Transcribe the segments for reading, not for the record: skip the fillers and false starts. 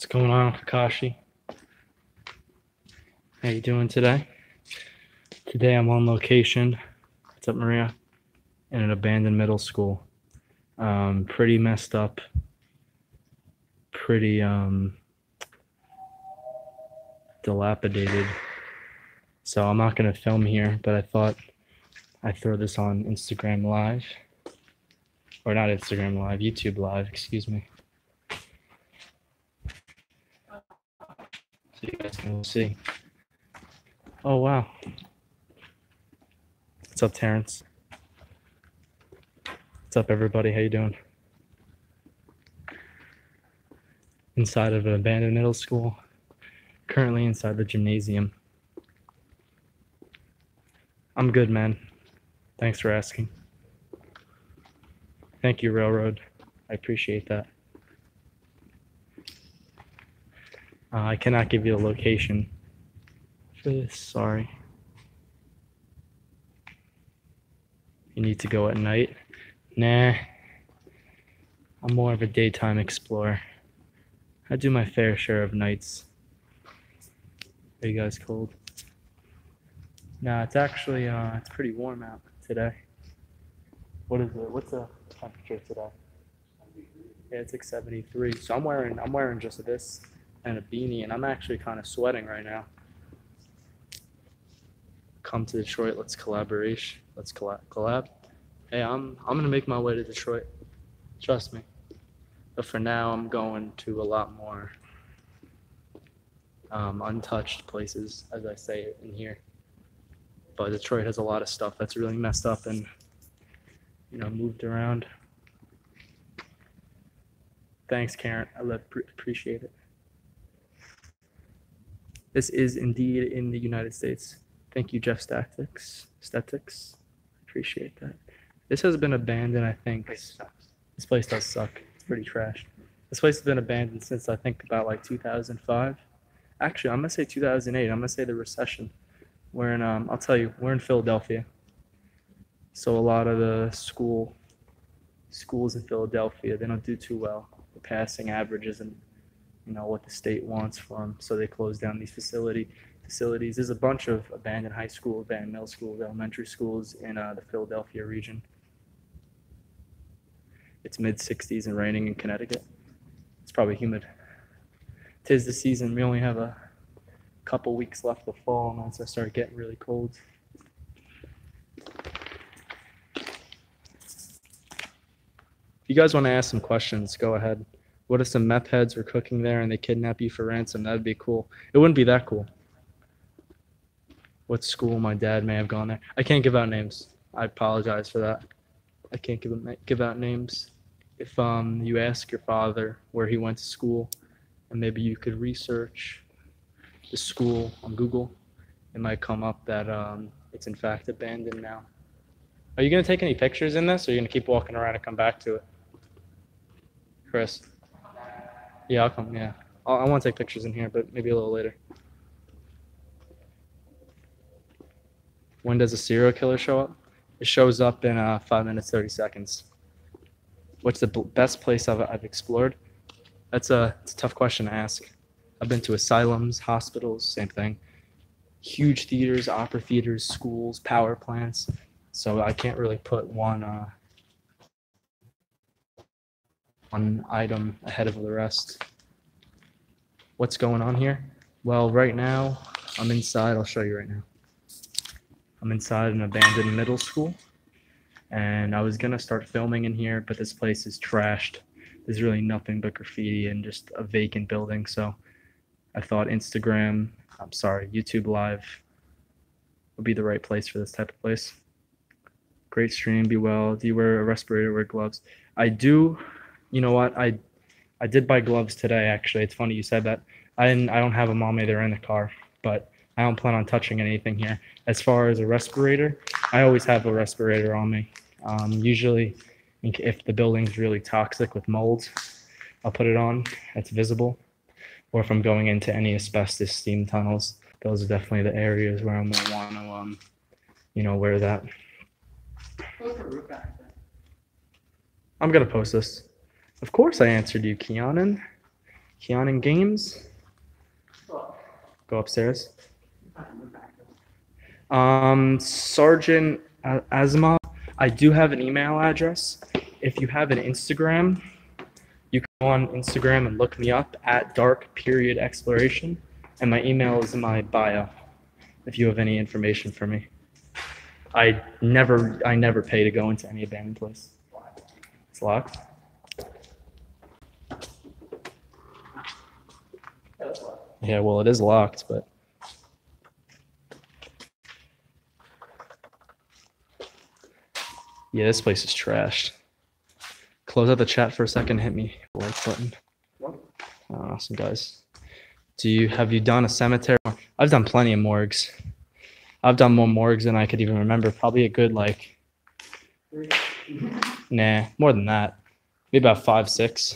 going on, Kakashi? How you doing today? Today I'm on location. What's up, Maria? In an abandoned middle school. Pretty messed up. Pretty dilapidated. So I'm not gonna film here, but I thought I'd throw this on Instagram Live. Or not Instagram Live, YouTube Live, excuse me. So you guys can see. Oh wow. What's up, Terrence? What's up, everybody? How you doing? Inside of an abandoned middle school. Currently inside the gymnasium. I'm good, man. Thanks for asking. Thank you, Railroad. I appreciate that. I cannot give you a location for this, sorry. You need to go at night? Nah. I'm more of a daytime explorer. I do my fair share of nights. Are you guys cold? Nah, it's actually, it's pretty warm out today. What is it? What's the temperature today? Yeah, it's like 73. So I'm wearing just this and a beanie, and I'm actually kind of sweating right now. Come to Detroit, let's collaboration. Let's collab. Hey, I'm gonna make my way to Detroit. Trust me. But for now, I'm going to a lot more untouched places, as I say it in here. But Detroit has a lot of stuff that's really messed up and, you know, moved around. Thanks, Karen. I appreciate it. This is indeed in the United States. Thank you, Jeff Statics. Appreciate that. This has been abandoned, I think. This place does suck. It's pretty trash. This place has been abandoned since I think about like 2005. Actually, I'm gonna say 2008. I'm gonna say the recession. We're in I'll tell you, we're in Philadelphia. So a lot of the schools in Philadelphia, they don't do too well. The passing average isn't, you know, what the state wants for them. So they close down these facilities. There's a bunch of abandoned high school, abandoned middle schools, elementary schools in the Philadelphia region. It's mid-60s and raining in Connecticut. It's probably humid. 'Tis the season. We only have a couple weeks left of fall, and once I start getting really cold. If you guys want to ask some questions, go ahead. What if some meth heads were cooking there and they kidnap you for ransom? That would be cool. It wouldn't be that cool. What school my dad may have gone there? I can't give out names. I apologize for that. I can't give out names. If you ask your father where he went to school, and maybe you could research the school on Google, it might come up that it's in fact abandoned now. Are you gonna take any pictures in this, or are you gonna keep walking around and come back to it? Chris? Yeah, I'll come, yeah. I want to take pictures in here, but maybe a little later. When does a serial killer show up? It shows up in 5 minutes, 30 seconds. What's the best place I've explored? It's a tough question to ask. I've been to asylums, hospitals, same thing. Huge theaters, opera theaters, schools, power plants. So I can't really put one item ahead of the rest. What's going on here? Well, right now, I'm inside. I'll show you right now. I'm inside an abandoned middle school, and I was gonna start filming in here, but this place is trashed. There's really nothing but graffiti and just a vacant building, so I thought YouTube Live would be the right place for this type of place. Great stream, be well. Do you wear a respirator, wear gloves? I do. You know what? I did buy gloves today, actually. It's funny you said that. I don't have them on me. They're in the car, but I don't plan on touching anything here. As far as a respirator, I always have a respirator on me. Usually, if the building's really toxic with mold, I'll put it on. It's visible. Or if I'm going into any asbestos steam tunnels, those are definitely the areas where I'm gonna want to, wear that. I'm gonna post this. Of course I answered you, Keanan. Keanu Games. Go upstairs. Sergeant Asimov, I do have an email address. If you have an Instagram, you can go on Instagram and look me up at dark_exploration, and my email is in my bio if you have any information for me. I never pay to go into any abandoned place. It's locked. Yeah, well, it is locked, but. Yeah, this place is trashed. Close out the chat for a second. Hit me the like button. Awesome, guys. Have you done a cemetery? I've done plenty of morgues. I've done more morgues than I could even remember. Probably a good nah, more than that. Maybe about 5, 6.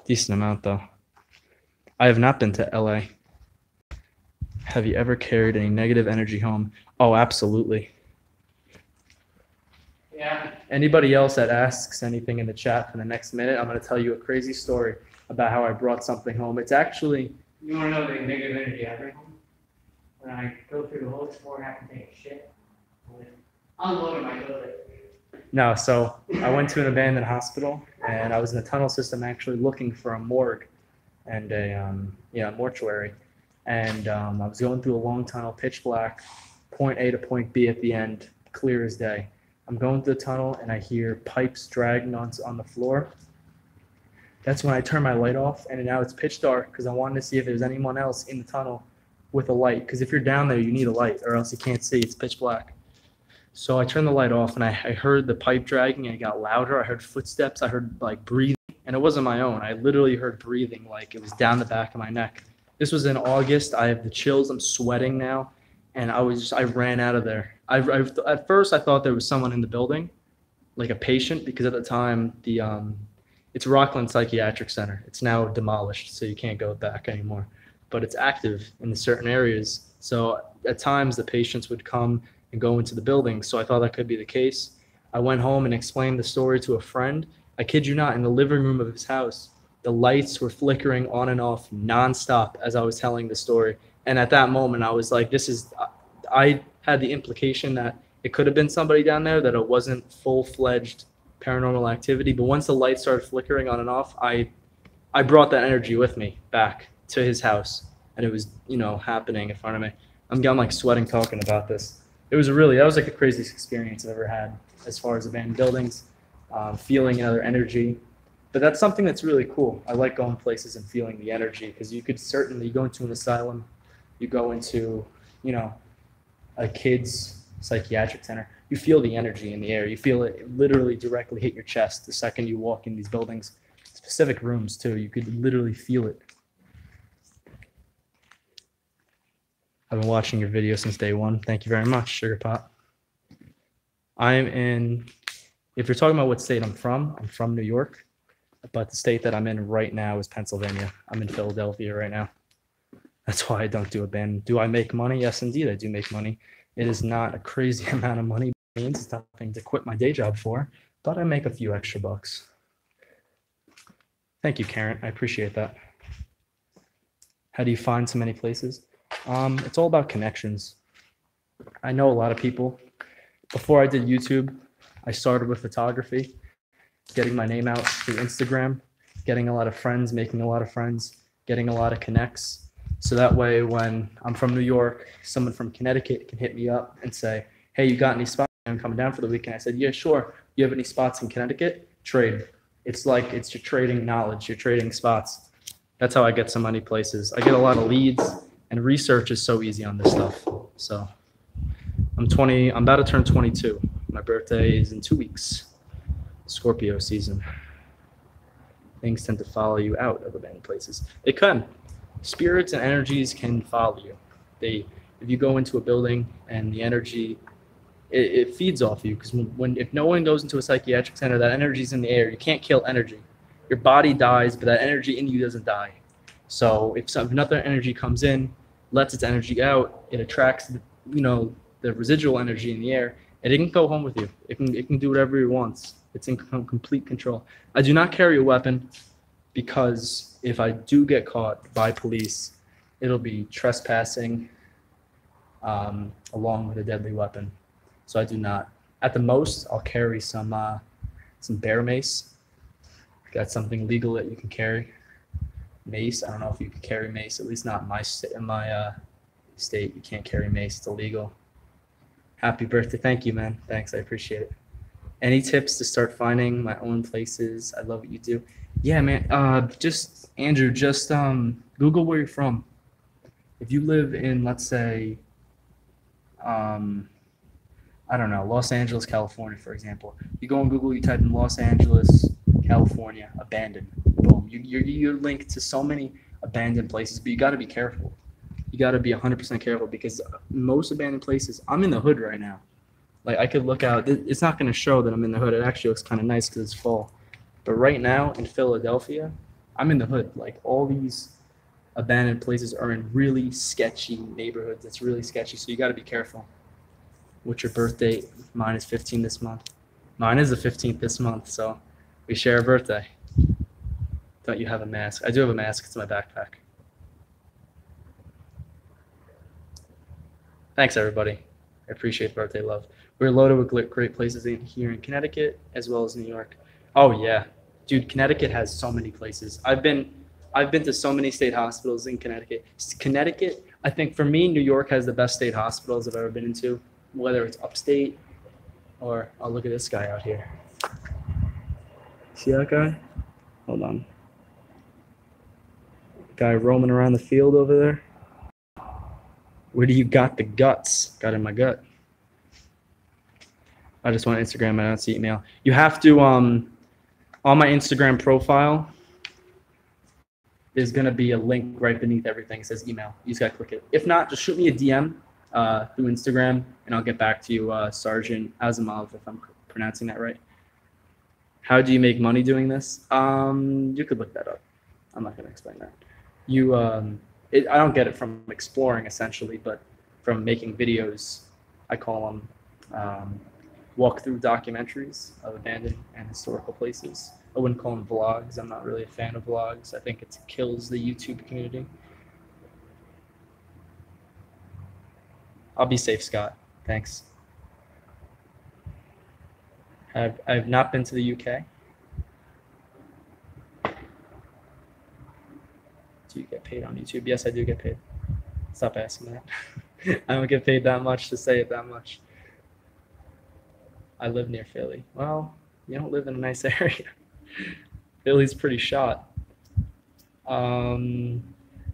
Decent amount though. I have not been to LA. Have you ever carried any negative energy home? Oh, absolutely. Yeah. Anybody else that asks anything in the chat for the next minute, I'm going to tell you a crazy story about how I brought something home. It's actually. You want to know the negative energy I bring home? When I go through the whole floor and have to take a shit, unload my toilet. No, so I went to an abandoned hospital, and I was in the tunnel system actually looking for a morgue and a mortuary. And I was going through a long tunnel, pitch black, point A to point B at the end, clear as day. I'm going through the tunnel, and I hear pipes dragging on the floor. That's when I turn my light off, and now it's pitch dark because I wanted to see if there's anyone else in the tunnel with a light. Because if you're down there, you need a light, or else you can't see. It's pitch black. So I turned the light off, and I heard the pipe dragging, and it got louder. I heard footsteps. I heard breathing, and it wasn't my own. I literally heard breathing like it was down the back of my neck. This was in August. I have the chills. I'm sweating now, and I ran out of there. At first, I thought there was someone in the building, like a patient, because at the time it's Rockland Psychiatric Center. It's now demolished, so you can't go back anymore. But it's active in certain areas. So at times the patients would come and go into the building. So I thought that could be the case. I went home and explained the story to a friend. I kid you not, in the living room of his house, the lights were flickering on and off nonstop as I was telling the story. And at that moment, I was like, I had the implication that it could have been somebody down there, that it wasn't full-fledged paranormal activity. But once the lights started flickering on and off, I brought that energy with me back to his house, and it was happening in front of me. I'm sweating talking about this. That was like the craziest experience I've ever had as far as abandoned buildings, feeling another energy. But that's something that's really cool. I like going places and feeling the energy, because you could certainly go into an asylum, you go into a kid's psychiatric center, you feel the energy in the air. You feel it literally directly hit your chest the second you walk in these buildings. Specific rooms too, you could literally feel it. I've been watching your video since day one. Thank you very much, Sugar Pop. If you're talking about what state I'm from New York, but the state that I'm in right now is Pennsylvania. I'm in Philadelphia right now. That's why I don't do abandoned. Do I make money? Yes, indeed, I do make money. It is not a crazy amount of money. It's nothing to quit my day job for, but I make a few extra bucks. Thank you, Karen. I appreciate that. How do you find so many places? It's all about connections. I know a lot of people. Before I did YouTube, I started with photography, getting my name out through Instagram, getting a lot of friends, making a lot of friends, getting a lot of connects. So that way, when I'm from New York, someone from Connecticut can hit me up and say, hey, you got any spots? I'm coming down for the weekend. I said, yeah, sure. You have any spots in Connecticut? Trade. It's you're trading knowledge. You're trading spots. That's how I get so many places. I get a lot of leads, and research is so easy on this stuff. So I'm about to turn 22. My birthday is in 2 weeks. Scorpio season. Things tend to follow you out of abandoned places. They can. Spirits and energies can follow you. If you go into a building and the energy, it feeds off you, because if no one goes into a psychiatric center, that energy's in the air. You can't kill energy. Your body dies, but that energy in you doesn't die. So if another energy comes in, lets its energy out, it attracts the residual energy in the air, and it can go home with you. It can do whatever it wants. It's in complete control. I do not carry a weapon because if I do get caught by police, it'll be trespassing along with a deadly weapon. So I do not. At the most, I'll carry some bear mace. That's something legal that you can carry. Mace. I don't know if you can carry mace. At least not in my state. You can't carry mace. It's illegal. Happy birthday! Thank you, man. Thanks. I appreciate it. Any tips to start finding my own places? I love what you do. Yeah, man. Just Andrew. Just Google where you're from. If you live in, let's say, I don't know, Los Angeles, California, for example. You go on Google, you type in Los Angeles, California, abandoned. Boom. You're linked to so many abandoned places, but you got to be careful. You got to be 100% careful because most abandoned places, I'm in the hood right now. Like, I could look out. It's not going to show that I'm in the hood. It actually looks kind of nice because it's fall. But right now in Philadelphia, I'm in the hood. Like, all these abandoned places are in really sketchy neighborhoods. It's really sketchy, so you got to be careful. What's your birthday? Mine is 15 this month. Mine is the 15th this month, so we share a birthday. Don't you have a mask? I do have a mask. It's in my backpack. Thanks, everybody. I appreciate birthday love. We're loaded with great places here in Connecticut as well as New York. Oh yeah, dude, Connecticut has so many places. I've been to so many state hospitals in Connecticut. Connecticut, I think for me, New York has the best state hospitals I've ever been into. Whether it's upstate or, oh, look at this guy out here. See that guy? Hold on. Guy roaming around the field over there. Where do you got the guts? Got in my gut. I just want Instagram. I don't see email. You have to, on my Instagram profile, there's going to be a link right beneath everything. It says email. You just got to click it. If not, just shoot me a DM. Through Instagram, and I'll get back to you, Sergeant Asimov, if I'm pronouncing that right. How do you make money doing this? You could look that up. I'm not going to explain that. I don't get it from exploring, essentially, but from making videos. I call them walkthrough documentaries of abandoned and historical places. I wouldn't call them vlogs. I'm not really a fan of vlogs. I think it kills the YouTube community. I'll be safe, Scott. Thanks. I've not been to the UK. Do you get paid on YouTube? Yes, I do get paid. Stop asking that. I don't get paid that much to say it that much. I live near Philly. Well, you don't live in a nice area. Philly's pretty shot.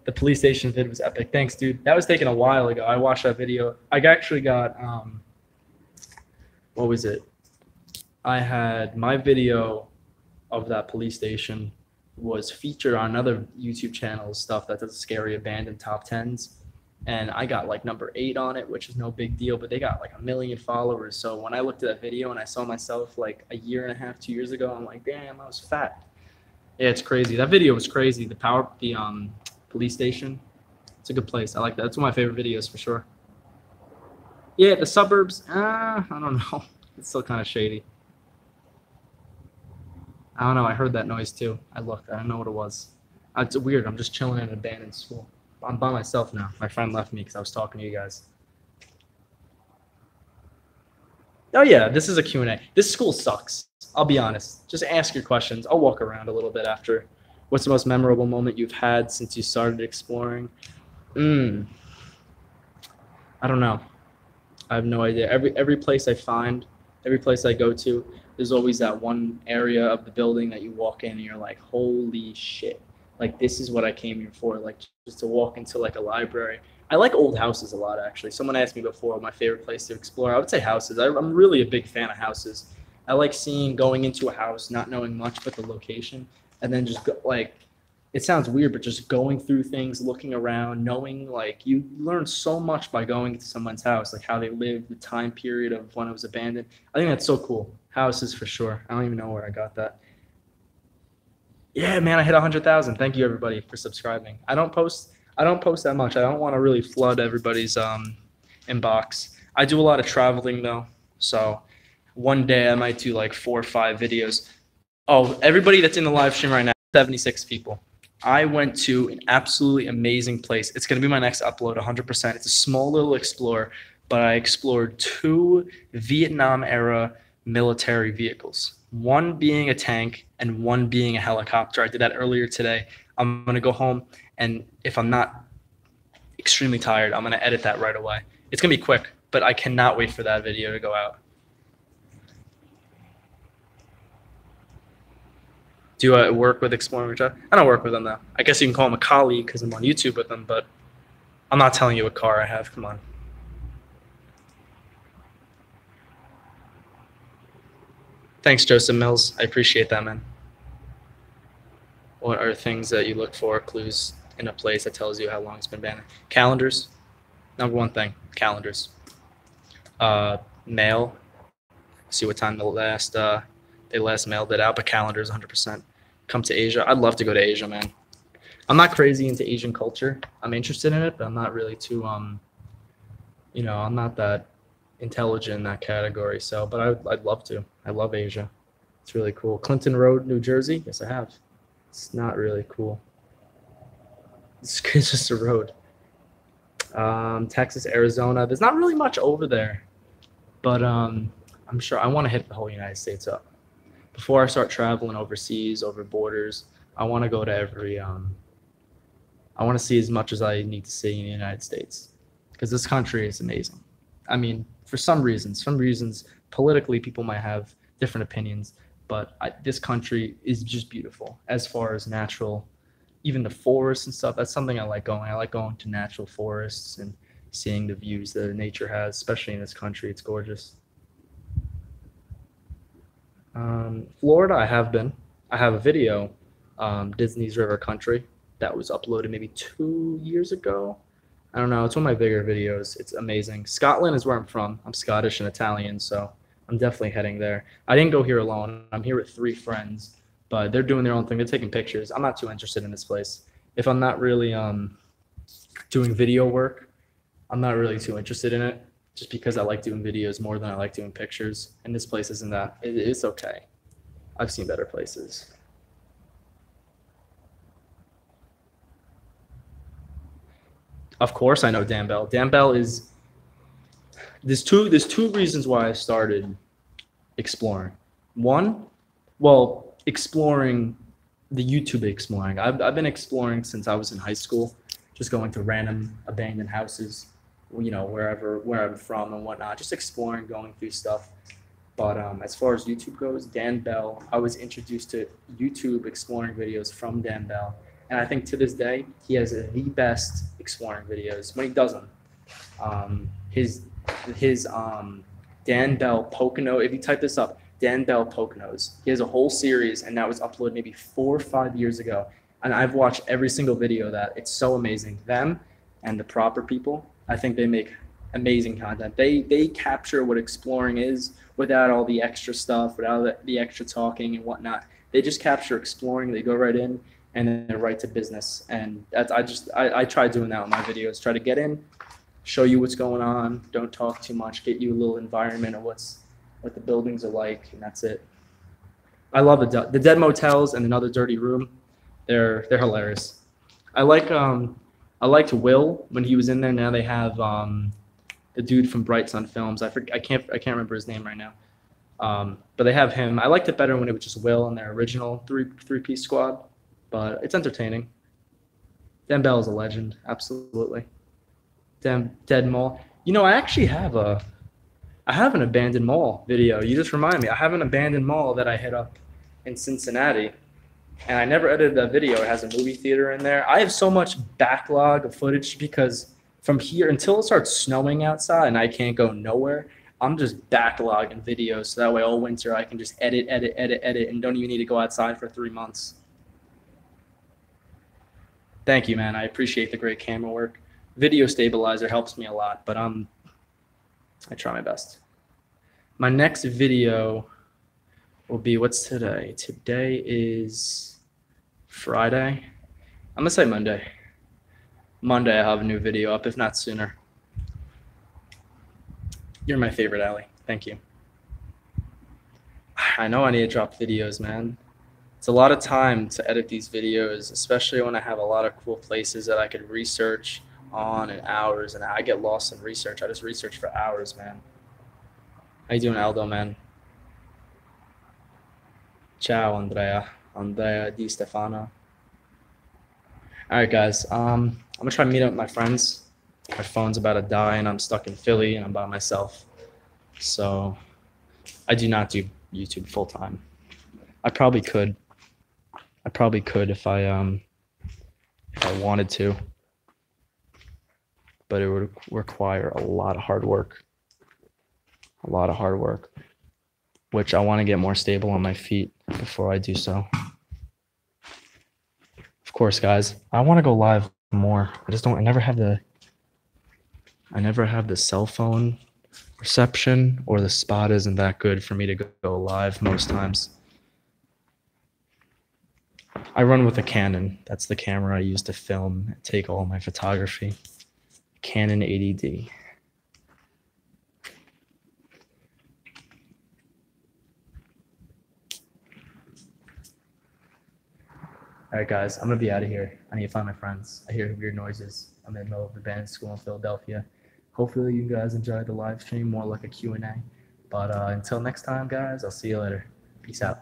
The police station vid was epic. Thanks, dude. That was taken a while ago. I watched that video. I actually got, what was it? I had my video of that police station was featured on another YouTube channel stuff that does scary abandoned top 10s. And I got like number 8 on it, which is no big deal, but they got like 1 million followers. So when I looked at that video and I saw myself like a year and a half, 2 years ago, I'm like, damn, I was fat. Yeah, it's crazy. That video was crazy. The police station. It's a good place. I like that. It's one of my favorite videos for sure. Yeah, the suburbs. I don't know. It's still kind of shady. I don't know. I heard that noise too. I looked. I don't know what it was. It's weird. I'm just chilling in an abandoned school. I'm by myself now. My friend left me because I was talking to you guys. Oh yeah, this is a Q&A. This school sucks. I'll be honest. Just ask your questions. I'll walk around a little bit after. What's the most memorable moment you've had since you started exploring? I don't know. I have no idea. Every place I find, every place I go to, there's always that one area of the building that you walk in and you're like, holy shit. Like, this is what I came here for. Like, just to walk into like a library. I like old houses a lot, actually. Someone asked me before my favorite place to explore. I would say houses. I'm really a big fan of houses. I like going into a house, not knowing much but the location. And then just like, it sounds weird, but just going through things, looking around, knowing, like, you learn so much by going to someone's house, like how they lived, the time period of when it was abandoned. I think that's so cool. Houses for sure. I don't even know where I got that. Yeah, man, I hit 100,000. Thank you, everybody, for subscribing. I don't post that much. I don't want to really flood everybody's inbox. I do a lot of traveling though, so one day I might do like 4 or 5 videos. Oh, everybody that's in the live stream right now, 76 people. I went to an absolutely amazing place. It's going to be my next upload, 100%. It's a small little explorer, but I explored 2 Vietnam-era military vehicles, one being a tank and one being a helicopter. I did that earlier today. I'm going to go home, and if I'm not extremely tired, I'm going to edit that right away. It's going to be quick, but I cannot wait for that video to go out. Do you work with Exploring Richard? I don't work with them though. I guess you can call him a colleague because I'm on YouTube with them, but I'm not telling you what car I have. Come on. Thanks, Joseph Mills. I appreciate that, man. What are things that you look for, clues in a place that tells you how long it's been banned? Calendars. Number one thing, calendars. Mail. See what time they last mailed it out, but calendars 100%. Come to Asia. I'd love to go to Asia, man. I'm not crazy into Asian culture. I'm interested in it, but I'm not really too I'm not that intelligent in that category. So, but I'd love to. I love Asia. It's really cool. Clinton Road, New Jersey. Yes, I have. It's not really cool. It's just a road. Texas, Arizona. There's not really much over there, but I'm sure I want to hit the whole United States up. Before I start traveling overseas, over borders, I want to go to every, I want to see as much as I need to see in the United States, because this country is amazing. I mean, for some reasons, politically, people might have different opinions, but this country is just beautiful as far as natural, even the forests and stuff. That's something I like going. I like going to natural forests and seeing the views that nature has, especially in this country. It's gorgeous. Florida, I have been. I have a video, Disney's River Country, that was uploaded maybe 2 years ago. I don't know. It's one of my bigger videos. It's amazing. Scotland is where I'm from. I'm Scottish and Italian, so I'm definitely heading there. I didn't go here alone. I'm here with 3 friends, but they're doing their own thing. They're taking pictures. I'm not too interested in this place. If I'm not really doing video work, I'm not really too interested in it, just because I like doing videos more than I like doing pictures. And this place isn't that. It's okay. I've seen better places. Of course I know Dan Bell. Dan Bell is, there's two reasons why I started exploring. One, well, exploring the YouTube exploring. I've been exploring since I was in high school, just going to random abandoned houses, where I'm from and whatnot, just exploring, going through stuff. But as far as YouTube goes, Dan Bell, I was introduced to YouTube exploring videos from Dan Bell. And I think to this day, he has the best exploring videos. When he does them, his Dan Bell Pocono, if you type this up, Dan Bell Poconos, he has a whole series, and that was uploaded maybe 4 or 5 years ago. And I've watched every single video of that. It's so amazing. Them and the Proper People, I think they make amazing content. They capture what exploring is without all the extra stuff, without the extra talking and whatnot. They just capture exploring. They go right in and then they're right to business. And that's, I try doing that with my videos. Try to get in, show you what's going on. Don't talk too much. Get you a little environment of what the buildings are like, and that's it. I love the Dead Motels and Another Dirty Room. They're hilarious. I liked Will when he was in there. Now they have the dude from Bright Sun Films. I can't remember his name right now. But they have him. I liked it better when it was just Will and their original three-piece squad. But it's entertaining. Dan Bell is a legend, absolutely. Dead Mall. I actually have an abandoned mall video. You just remind me. I have an abandoned mall that I hit up in Cincinnati. And I never edited that video. It has a movie theater in there. I have so much backlog of footage because from here until it starts snowing outside and I can't go nowhere, I'm just backlogging videos. So that way all winter I can just edit, and don't even need to go outside for 3 months. Thank you, man. I appreciate the great camera work. Video stabilizer helps me a lot, but I try my best. My next video will be, what's today? Today is Friday. I'm gonna say Monday. Monday I'll have a new video up, if not sooner. You're my favorite, Allie. Thank you. I know I need to drop videos, man. It's a lot of time to edit these videos, especially when I have a lot of cool places that I could research on and hours, and I get lost in research. I just research for hours, man. How you doing, Aldo, man? Ciao, Andrea. Andrea Di Stefano. All right, guys. I'm gonna try to meet up with my friends. My phone's about to die, and I'm stuck in Philly, and I'm by myself. So I do not do YouTube full time. I probably could. I probably could if I wanted to, but it would require a lot of hard work. A lot of hard work, which I want to get more stable on my feet before I do so. Of course, guys, I want to go live more. I just don't. I never have the cell phone reception, or the spot isn't that good for me to go live most times. I run with a Canon. That's the camera I use to film and take all my photography. Canon 80D. All right, guys, I'm gonna be out of here. I need to find my friends. I hear weird noises. I'm in the middle of the band school in Philadelphia. Hopefully you guys enjoyed the live stream, more like a Q&A. But until next time, guys, I'll see you later. Peace out.